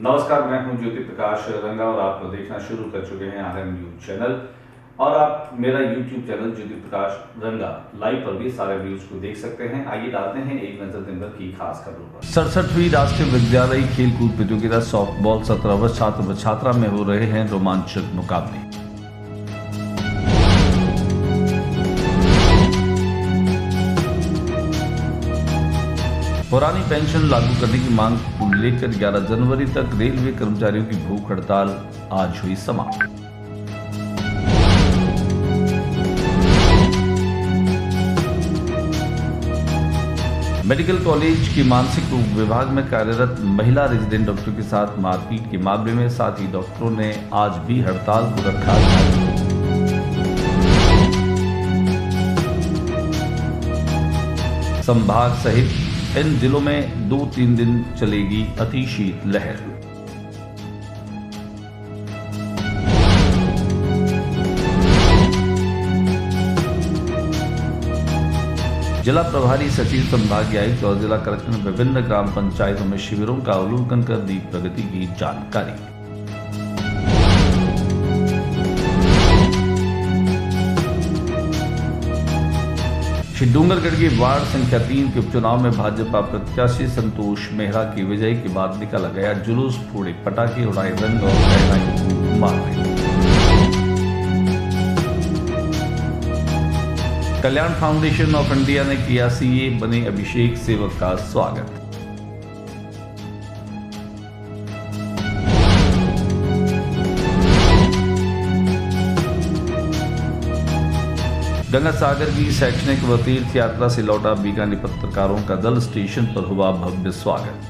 नमस्कार, मैं हूं ज्योति प्रकाश रंगा और आप देखना शुरू कर चुके हैं RM न्यूज चैनल। और आप मेरा YouTube चैनल ज्योति प्रकाश रंगा लाइव पर भी सारे व्यूज को देख सकते हैं। आइए डालते हैं एक नजर दिन भर की खास खबरों पर। 67वीं राष्ट्रीय विद्यालय खेलकूद प्रतियोगिता सॉफ्टबॉल 17 वर्ष छात्र व छात्रा में हो रहे हैं रोमांचक मुकाबले। पुरानी पेंशन लागू करने की मांग को लेकर 11 जनवरी तक रेलवे कर्मचारियों की भूख हड़ताल आज हुई समाप्त। मेडिकल कॉलेज की मानसिक रोग विभाग में कार्यरत महिला रेजिडेंट डॉक्टर के साथ मारपीट के मामले में साथ ही डॉक्टरों ने आज भी हड़ताल को रखा। संभाग सहित इन जिलों में 2-3 दिन चलेगी अतिशीत लहर। जिला प्रभारी सचिव, संभागीय आयुक्त और जिला कलेक्टर ने विभिन्न ग्राम पंचायतों में शिविरों का अवलोकन कर दी प्रगति की जानकारी। डूंगरगढ़ की वार्ड संख्या 3 के उपचुनाव में भाजपा प्रत्याशी संतोष मेहरा की विजय के बाद निकाला गया जुलूस, फोड़े पटाखे, उड़ाए रंग और शहनाई मारे। कल्याण फाउंडेशन ऑफ इंडिया ने किया CA बने अभिषेक सेवक का स्वागत। गंगा सागर की शैक्षणिक व तीर्थ यात्रा से लौटा बीकानेर पत्रकारों का दल, स्टेशन पर हुआ भव्य स्वागत।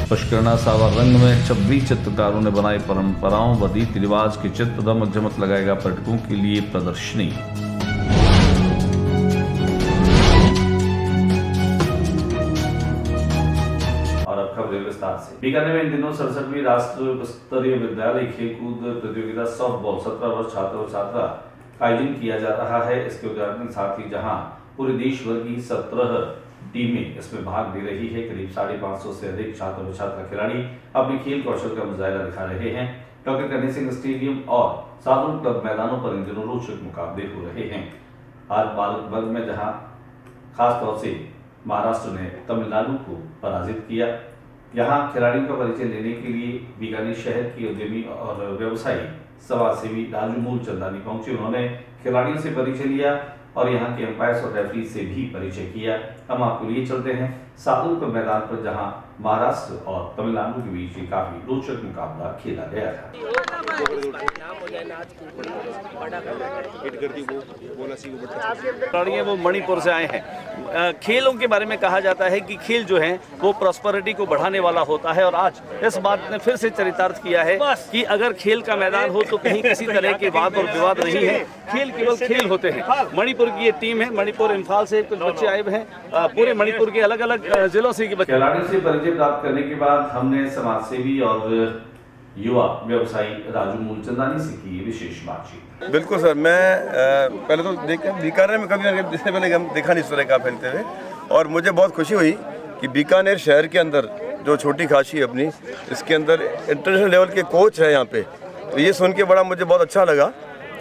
पुष्करणा सावा रंग में 26 चित्रकारों ने बनाए परंपराओं व रीति रिवाज के चित्र। रमक जमक लगाएगा पर्यटकों के लिए प्रदर्शनी। बीकानेर में इन दिनों 67वीं राष्ट्रीय स्तरीय विद्यालय खेलकूद प्रतियोगिता सॉफ्टबॉल 17 वर्ष छात्र व छात्रा का आयोजन किया जा रहा है। इसके उद्घाटन के साथ ही जहां पूरे देश भर की 17 टीमें इसमें भाग ले रही है, करीब 550 से अधिक छात्र व छात्रा खिलाड़ी अपने खेल कौशल का मुजाहिरा दिखा रहे हैं। डॉक्टर करणी सिंह स्टेडियम और साधु क्लब मैदानों पर इन दिनों रोचक मुकाबले हो रहे हैं। आज बालक वर्ग में जहाँ खासतौर से महाराष्ट्र ने तमिलनाडु को पराजित किया। यहाँ खिलाड़ियों का परिचय लेने के लिए बीकानेर शहर की उद्यमी और व्यवसायी समाजसेवी राजू मूलचंदानी पहुंचे। उन्होंने खिलाड़ियों से परिचय लिया और यहाँ के एम्पायर्स और रेफरी से भी परिचय किया। हम आपको लिए चलते हैं साधु के मैदान पर, जहाँ महाराष्ट्र और तमिलनाडु के बीच काफी रोचक मुकाबला खेला गया था। खिलाड़ी वो मणिपुर से आए हैं। खेलों के बारे में कहा जाता है कि खेल जो है वो प्रॉस्पेरिटी को बढ़ाने वाला होता है और आज इस बात ने फिर से चरितार्थ किया है कि अगर खेल का मैदान हो तो कहीं किसी तरह के वाद और विवाद नहीं है। खेल केवल खेल होते हैं। मणिपुर की ये टीम है, मणिपुर इम्फाल से कुछ बच्चे आए हुए हैं, पूरे मणिपुर के अलग अलग जिलों से बच्चे। खिलाड़ियों से परिचय प्राप्त करने के बाद हमने समाजसेवी और युवा व्यवसायी राजू मूलचंदानी से की विशेष बातचीत। बिल्कुल सर, मैं पहले तो बीकानेर में कभी इससे पहले हम देखा नहीं इस तरह का फैलते हुए, और मुझे बहुत खुशी हुई कि बीकानेर शहर के अंदर जो छोटी काशी है अपनी, इसके अंदर इंटरनेशनल लेवल के कोच है यहाँ पे। तो ये सुन के बड़ा मुझे बहुत अच्छा लगा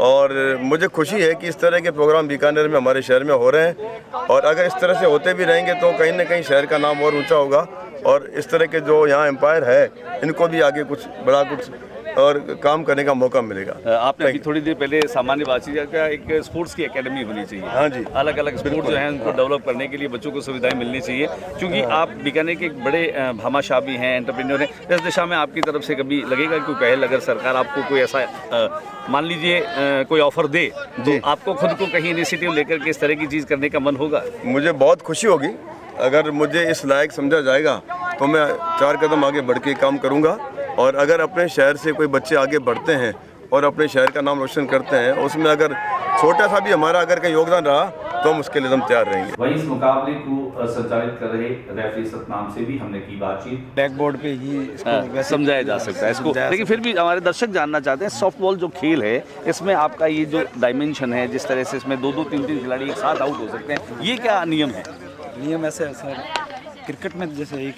और मुझे खुशी है कि इस तरह के प्रोग्राम बीकानेर में हमारे शहर में हो रहे हैं। और अगर इस तरह से होते भी रहेंगे तो कहीं ना कहीं शहर का नाम और ऊँचा होगा और इस तरह के जो यहाँ एम्पायर है इनको भी आगे कुछ बड़ा कुछ और काम करने का मौका मिलेगा। आपने अभी थोड़ी देर पहले सामान्य बातचीत किया, एक स्पोर्ट्स की एकेडमी होनी चाहिए। हाँ जी, अलग अलग स्पोर्ट जो है उनको डेवलप करने के लिए बच्चों को सुविधाएं मिलनी चाहिए, क्योंकि आप बीकानेर के एक बड़े भामाशाह भी हैं, एंटरप्रेन्योर हैं। इस दिशा में आपकी तरफ से कभी लगेगा कोई पहल, अगर सरकार आपको कोई ऐसा मान लीजिए कोई ऑफर दे तो आपको खुद को कहीं इनिशिएटिव लेकर के इस तरह की चीज़ करने का मन होगा? मुझे बहुत खुशी होगी अगर मुझे इस लायक समझा जाएगा तो मैं 4 कदम आगे बढ़ के काम करूँगा। और अगर अपने शहर से कोई बच्चे आगे बढ़ते हैं और अपने शहर का नाम रोशन करते हैं, उसमें अगर छोटा सा भी हमारा अगर कहीं योगदान रहा तो हम उसके लिए हम तैयार रहेंगे। वहीं इस मुकाबले को संचालित कर रहे रेफरी सतनाम से भी हमने की बातचीत। ब्लैक बोर्ड पे ही इसको समझाया जा सकता है इसको, लेकिन फिर भी हमारे दर्शक जानना चाहते हैं सॉफ्टबॉल जो खेल है इसमें आपका ये जो डायमेंशन है, जिस तरह से इसमें 2-2 3-3 खिलाड़ी एक साथ आउट हो सकते हैं, ये क्या नियम है? नियम ऐसे है सर, क्रिकेट में जैसे एक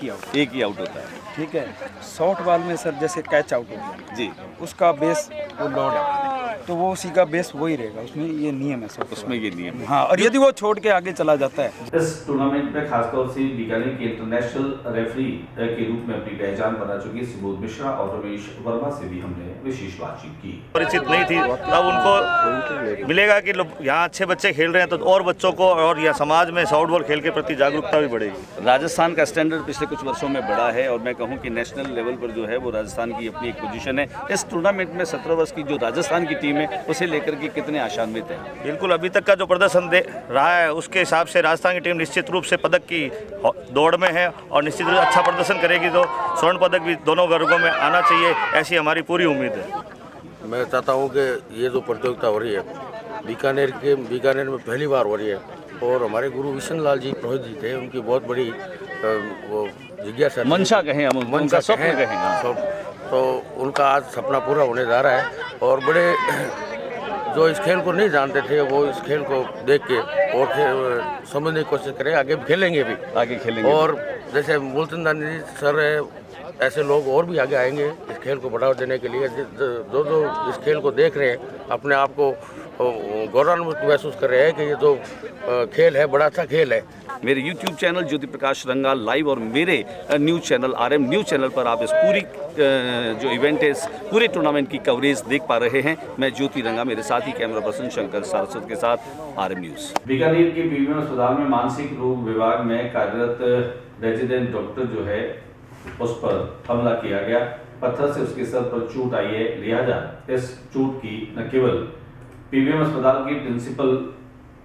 ही आउट होता है, ठीक है। शॉर्ट बॉल में सर जैसे कैच आउट हो गया जी, उसका बेस वो लॉर्ड है, तो वो उसी का बेस वही रहेगा, उसमें ये नियम है सर, उसमें ये नियम है। हाँ, और यदि वो छोड़ के आगे चला जाता है। इस टूर्नामेंट में खासतौर से बीकानेर के इंटरनेशनल रेफरी के रूप में अपनी पहचान बना चुके सुबोध मिश्रा और रमेश वर्मा से भी हमने विशेष बातचीत की। परिचित नहीं थी, तब उनको मिलेगा कि यहाँ अच्छे बच्चे खेल रहे हैं तो और बच्चों को और यह समाज में सॉफ्टबॉल खेल के प्रति जागरूकता भी बढ़ेगी। राजस्थान का स्टैंडर्ड पिछले कुछ वर्षों में बढ़ा है और मैं कहूं कि नेशनल लेवल पर जो है वो राजस्थान की अपनी एक पोजीशन है। इस टूर्नामेंट में 17 वर्ष की जो राजस्थान की टीम है उसे लेकर के कितने आशान्वित हैं? बिल्कुल, अभी तक का जो प्रदर्शन दे रहा है उसके हिसाब से राजस्थान की टीम निश्चित रूप से पदक की दौड़ में है और निश्चित रूप से अच्छा प्रदर्शन करेगी तो स्वर्ण पदक भी दोनों वर्गों में आना चाहिए, ऐसी हमारी पूरी उम्मीद है। मैं चाहता हूँ कि ये जो प्रतियोगिता हो रही है बीकानेर में पहली बार हो रही है और हमारे गुरु विशन लाल जी पुरोहित जी थे, उनकी बहुत बड़ी वो जिज्ञासा, मंशा कहें हम, उनका स्वप्न कहें, तो उनका आज सपना पूरा होने जा रहा है। और बड़े जो इस खेल को नहीं जानते थे वो इस खेल को देख के और समझने की कोशिश करें, आगे खेलेंगे भी, आगे खेलेंगे। और जैसे मूलचंद जी सर ऐसे लोग और भी आगे आएंगे इस खेल को बढ़ावा देने के लिए। जो इस खेल को देख रहे हैं अपने आप को गौरवान्वित महसूस कर रहे हैं कि ये जो खेल है बड़ा अच्छा खेल है। मेरे YouTube channel Jyoti Prakash रंगाल live और मेरे news channel RM news channel पर आप इस पूरी जो इवेंट है, इस पूरे टूर्नामेंट की कवरेज देख पा रहे हैं। मैं ज्योति रंगा, मेरे साथ ही कैमरा पर्सन शंकर सारस्वत के साथ RM न्यूज़। बीकानेर के पीवीएम अस्पताल में मानसिक रोग विभाग में कार्यरत रेजिडेंट डॉक्टर जो है उस पर हमला किया गया, पत्थर से उसके सर पर चोट आई है। लिहाजा इस चोट की न केवल पीवीएम अस्पताल के प्रिंसिपल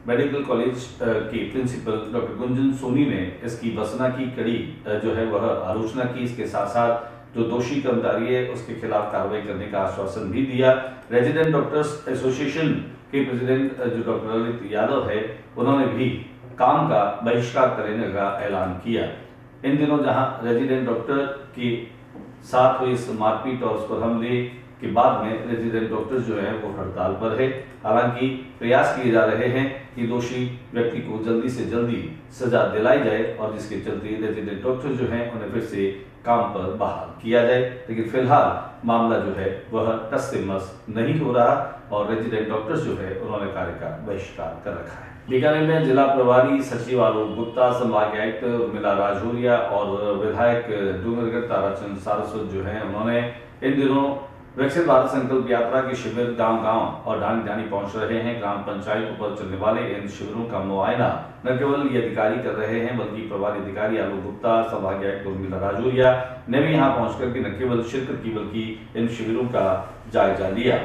मेडिकल कॉलेज के प्रिंसिपल डॉक्टर गुंजन सोनी ने इसकी भर्त्सना की कड़ी जो है वह आलोचना की। इसके साथ साथ जो दोषी कर्मचारी है उसके खिलाफ कार्रवाई करने का आश्वासन भी दिया। रेजिडेंट डॉक्टर्स एसोसिएशन के प्रेसिडेंट जो डॉक्टर ललित यादव है उन्होंने भी काम का बहिष्कार करने का ऐलान किया। इन दिनों जहां रेजिडेंट डॉक्टर के साथ हुई इस मारपीट और उस पर हमले के बाद में रेजिडेंट डॉक्टर जो है वो हड़ताल पर है। हालांकि प्रयास किए जा रहे हैं कि दोषी व्यक्ति को जल्दी से जल्दी सजा दिलाई जाए और जिसके चलते रेजिडेंट डॉक्टर जो हैं उन्हें फिर से काम पर बहाल किया जाए। लेकिन फिलहाल मामला जो है वह टस से मस नहीं हो रहा और रेजिडेंट डॉक्टर्स जो है उन्होंने कार्य का बहिष्कार कर रखा है। बीकानेर में जिला प्रभारी सचिव आलोक गुप्ता, संभाग आयुक्त उर्मिला राजौरिया और विधायक डूंगरगढ़ ताराचंद सारस्वत जो है उन्होंने इन दिनों विकसित भारत संकल्प यात्रा के शिविर गांव-गांव और ढाणी पहुंच रहे हैं। ग्राम पंचायतों पर चलने वाले इन शिविरों का मुआयना न केवल ये अधिकारी कर रहे हैं बल्कि प्रभारी अधिकारी आलोक गुप्ता, संभाग आयुक्त उर्मिला राजौरिया ने भी यहाँ पहुंच करके न केवल शिरकत की बल्कि इन शिविरों का जायजा लिया।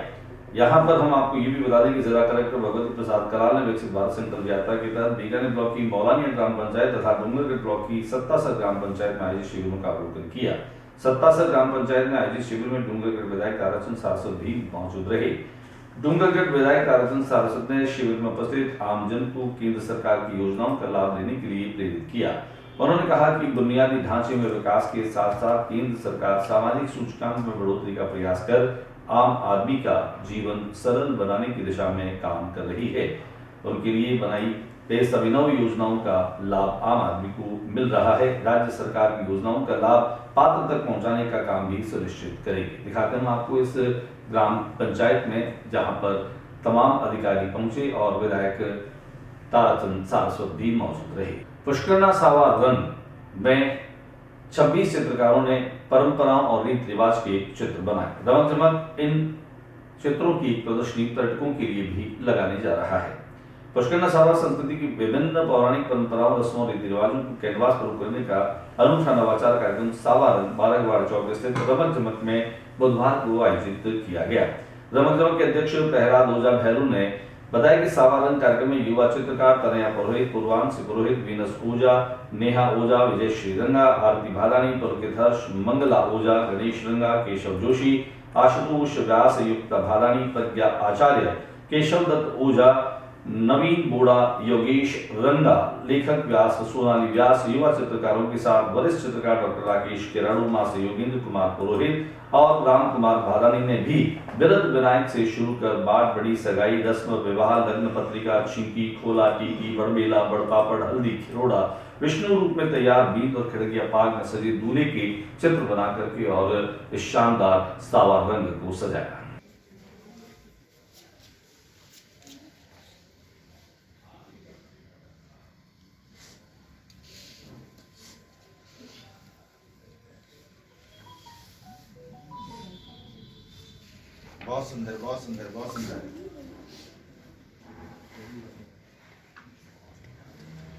यहाँ पर हम आपको ये भी बता दें कि जिला कलेक्टर भगवती प्रसाद कराल ने विकसित भारत संकल्प यात्रा के तहत बीकानेर ब्लॉक की मौलानिया ग्राम पंचायत तथा डूंगरगढ़ ब्लॉक की सत्तासर ग्राम पंचायत में आयोजित शिविरों का अवलोकन किया। सत्तासर ग्राम पंचायत में आयोजित शिविर में डूंगरगढ़ विधायक ताराचंद सारस्वत भी मौजूद रहे। डूंगरगढ़ विधायक ताराचंद सारस्वत ने शिविर में उपस्थित आमजन को केंद्र सरकार की योजनाओं का लाभ लेने के लिए प्रेरित किया। उन्होंने कहा कि बुनियादी ढांचे में विकास के साथ साथ केंद्र सरकार सामाजिक सूचकांक में बढ़ोतरी का प्रयास कर आम आदमी का जीवन सरल बनाने की दिशा में काम कर रही है। उनके लिए बनाई गई सभी नव योजनाओं का लाभ आम आदमी को मिल रहा है। राज्य सरकार की योजनाओं का लाभ पात्र तक पहुंचाने का काम भी सुनिश्चित करेगी। दिखाते हैं आपको इस ग्राम पंचायत में जहां पर तमाम अधिकारी पहुंचे और विधायक ताराचंद सारस्वत भी मौजूद रहे। पुष्करना सावा रन में 26 चित्रकारों ने परंपराओं और रीति रिवाज के चित्र बनाए। रमक जमक इन चित्रों की प्रदर्शनी पर्यटकों के लिए भी लगाने जा रहा है। पुष्करना सावा संस्कृति की विभिन्न पौराणिक परंपराओं, रस्मों और रीति रिवाजों को कैनवास पर करने का अनूठा नवाचार कार्यक्रम सावा रन बारगवाड़ा चौक स्थित रमक जमक में बुधवार को आयोजित किया गया। रमक जमक के अध्यक्ष प्रहलाद ओझा भैरू ने बताया कि सावा रन कार्यक्रम में युवा चित्रकार तनया पुरोहित, पूर्वांश पुरोहित, वीनस ओझा, नेहा ओझा, विजय श्रीरंगा, आरती भादानी, पुलकित हर्ष, मंगला ओझा, गणेश रंगा, केशव जोशी, आशुतोष व्यास, युक्ता भादानी, प्रज्ञा आचार्य, केशव दत्त ओझा, नवीन बोड़ा, योगेश रंगा, लेखक व्यास सोनाली व्यास, युवा चित्रकारों के साथ वरिष्ठ चित्रकार डॉक्टर राकेश किराड़ू, मां से योगेंद्र कुमार पुरोहित और राम कुमार भादानी ने भी बिरध विनायक से शुरू कर बाट, बड़ी सगाई, रस्म, विवाह, लग्न पत्रिका, छिंकी, खोला, टीकी, बड़मेला, बड़पापड़, हल्दी, खिरोड़ा, विष्णु रूप में तैयार बीत और खिड़किया पाग में सजे दूल्हे के चित्र बना करके और इस शानदार सावा रंग को सजाया। बहुत सुंदर, बहुत सुंदर, बहुत सुंदर।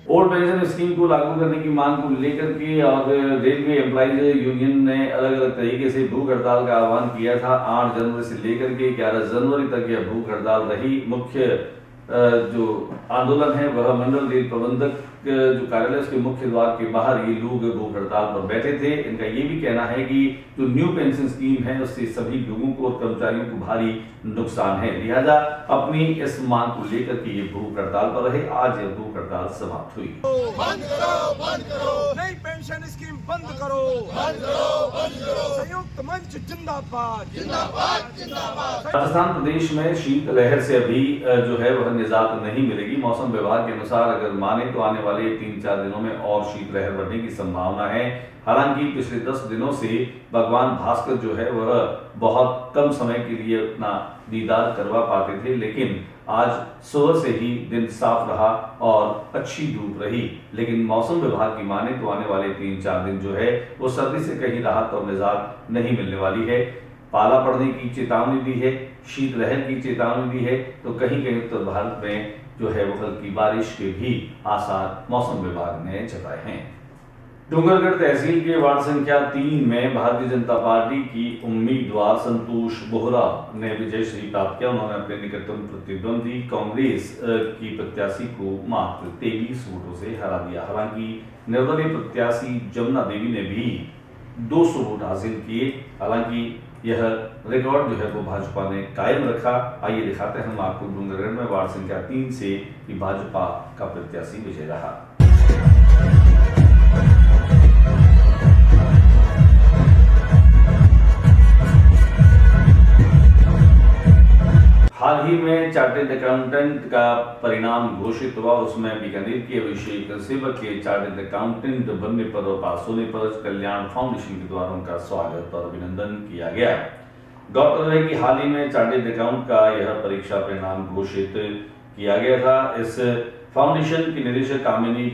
ओल्ड पेंशन स्कीम को लागू करने की मांग को लेकर के और रेलवे एम्प्लॉइज यूनियन ने अलग अलग तरीके से भूख हड़ताल का आह्वान किया था। 8 जनवरी से लेकर के 11 जनवरी तक यह भूख हड़ताल रही। मुख्य जो आंदोलन है वह मंडल रेल प्रबंधक जो कार्यालय उसके मुख्य द्वार के बाहर ये लोग भूख हड़ताल पर बैठे थे। इनका ये भी कहना है कि जो न्यू पेंशन स्कीम है उससे सभी लोगों को और कर्मचारियों को भारी नुकसान है, लिहाजा अपनी इस मांग को लेकर के ये भूख हड़ताल पर रहे। आज यह भूख हड़ताल समाप्त हुई। बंद करो, नई पेंशन स्कीम बंद करो, संयुक्त मंच जिंदाबाद, जिंदाबाद, जिंदाबाद। राजस्थान प्रदेश में शीतलहर से अभी जो है वह निजात नहीं मिलेगी। मौसम विभाग के अनुसार अगर माने तो आने वाले 3-4 दिनों में और शीतलहर बढ़ने की संभावना है। हालांकि पिछले 10 दिनों से भगवान भास्कर जो है वह बहुत कम समय के लिए अपना दीदार करवा पाते थे, लेकिन आज सुबह से ही दिन साफ रहा और अच्छी धूप रही। लेकिन मौसम विभाग की माने तो आने वाले 3-4 दिन जो है वो सर्दी से कहीं राहत और निजात नहीं मिलने वाली है। पाला पड़ने की चेतावनी दी है, शीतलहर की चेतावनी दी है, तो कहीं कहीं उत्तर भारत में जो है वो हल्की बारिश के भी आसार मौसम विभाग ने जताए हैं। डूंगरगढ़ तहसील के वार्ड संख्या 3 में भारतीय जनता पार्टी की उम्मीदवार संतोष बोहरा ने विजय श्री प्राप्त किया। उन्होंने अपने निकटतम प्रतिद्वंदी कांग्रेस की प्रत्याशी को मात्र 23 वोटों से हरा दिया। हालांकि निर्दलीय प्रत्याशी जमुना देवी ने भी 200 वोट हासिल किए। हालांकि यह रिकॉर्ड जो है वो भाजपा ने कायम रखा। आइए दिखाते हैं हम आपको डूंगरगढ़ में वार्ड संख्या 3 से कि भाजपा का प्रत्याशी विजय रहा। हाल ही में चार्टेड अकाउंटेंट का परिणाम घोषित हुआ। उसमें बीकानेर के अभिषेक सेवक के चार्टेड अकाउंटेंट बनने पर और पास होने पर कल्याण फाउंडेशन के द्वारा उनका स्वागत और अभिनंदन किया गया। गौरतलब है कि हाल ही में चार्टेड अकाउंट का यह परीक्षा परिणाम घोषित किया गया था। इस फाउंडेशन की निदेशक कामिनी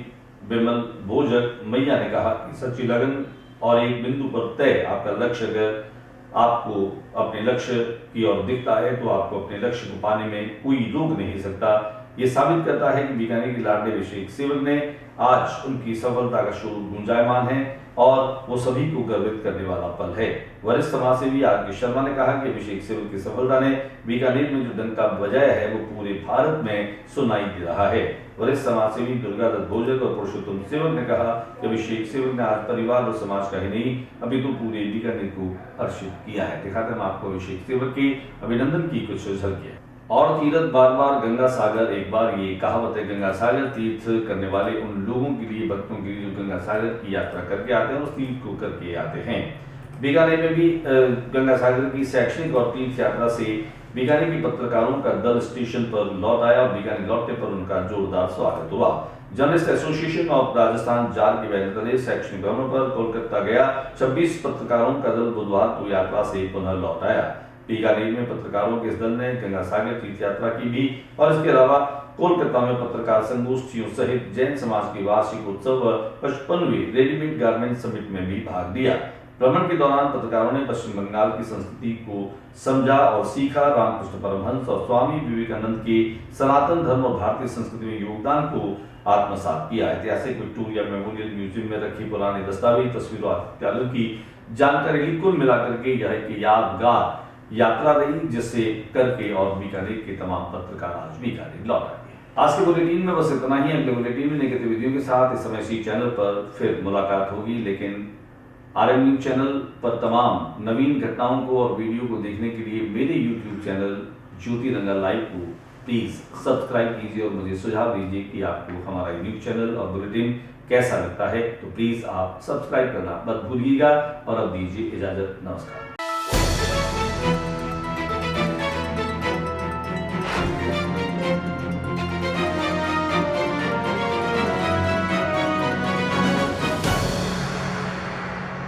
बिमल भोजक मैया ने कहा कि सच्ची लगन और एक बिंदु पर तय आपका लक्ष्य, अगर आपको अपने लक्ष्य की ओर दिखता है तो आपको अपने लक्ष्य को पाने में कोई रोक नहीं सकता। ये साबित करता है कि बीकानेर के लाडले अभिषेक सेवक ने आज उनकी सफलता का शोर गुंजायमान है और वो सभी को गर्वित करने वाला पल है। वरिष्ठ समाजसेवी आर के शर्मा ने कहा कि अभिषेक सेवक की सफलता ने बीकानेर में जो डंका बजाया है वो पूरे भारत में सुनाई दे रहा है। वरिष्ठ समाजसेवी दुर्गादत्त भोजक और पुरुषोत्तम सेवक ने कहा कि अभिषेक सेवक ने आज परिवार और समाज का ही नहीं अभी तो पूरे बीकानेर को हर्षित किया है। दिखाते हैं आपको अभिषेक सेवक के अभिनंदन की कुछ झलकियां। और तीर्थ बार बार गंगा सागर एक बार, ये कहावत है। गंगा सागर तीर्थ करने वाले उन लोगों के लिए, भक्तों के लिए जो गंगा सागर की यात्रा करके आते हैं, उस तीर्थ को करके आते हैं। बीकानेर में भी गंगा सागर की शैक्षणिक और तीर्थ यात्रा से बीकानेर के पत्रकारों का दल स्टेशन पर लौट आया और बीकानेर लौटने पर उनका जोरदार स्वागत हुआ। Journalist association of Rajasthan jar के बैनर तले शैक्षणिक भवनों पर कोलकाता गया 26 पत्रकारों का दल बुधवार को यात्रा से पुनः लौट आया। बीकानेर में पत्रकारों के इस दल ने गंगा सागर तीर्थ यात्रा की भी और इसके अलावा कोलकाता में पत्रकार संगोष्ठियों सहित जैन समाज के वार्षिक उत्सव व 55वें रेडीमेड गारमेंट समिट में भी भाग लिया। भ्रमण के दौरान पत्रकारों ने पश्चिम बंगाल की संस्कृति को समझा और सीखा। रामकृष्ण परमहंस और स्वामी विवेकानंद के सनातन धर्म और भारतीय संस्कृति में योगदान को आत्मसात किया। ऐतिहासिक विक्टोरिया मेमोरियल म्यूजियम में रखी पुरानी दस्तावेज, तस्वीरों आदि की जानकारी कुल मिलाकर के यह एक यादगार यात्रा रही, जिससे करके और बीकानेर के तमाम पत्रकार आज बीकानेर लौट आए। आज के बुलेटिन में बस इतना ही। अगले बुलेटिन में नई गतिविधियों के साथ इस समय इसी चैनल पर फिर मुलाकात होगी। लेकिन RM न्यूज चैनल पर तमाम नवीन घटनाओं को और वीडियो को देखने के लिए मेरे YouTube चैनल ज्योति रंगा लाइव को प्लीज सब्सक्राइब कीजिए और मुझे सुझाव दीजिए कि आपको हमारा न्यूज चैनल और बुलेटिन कैसा लगता है। तो प्लीज आप सब्सक्राइब करना मत भूलिएगा और अब दीजिए इजाजत। नमस्कार।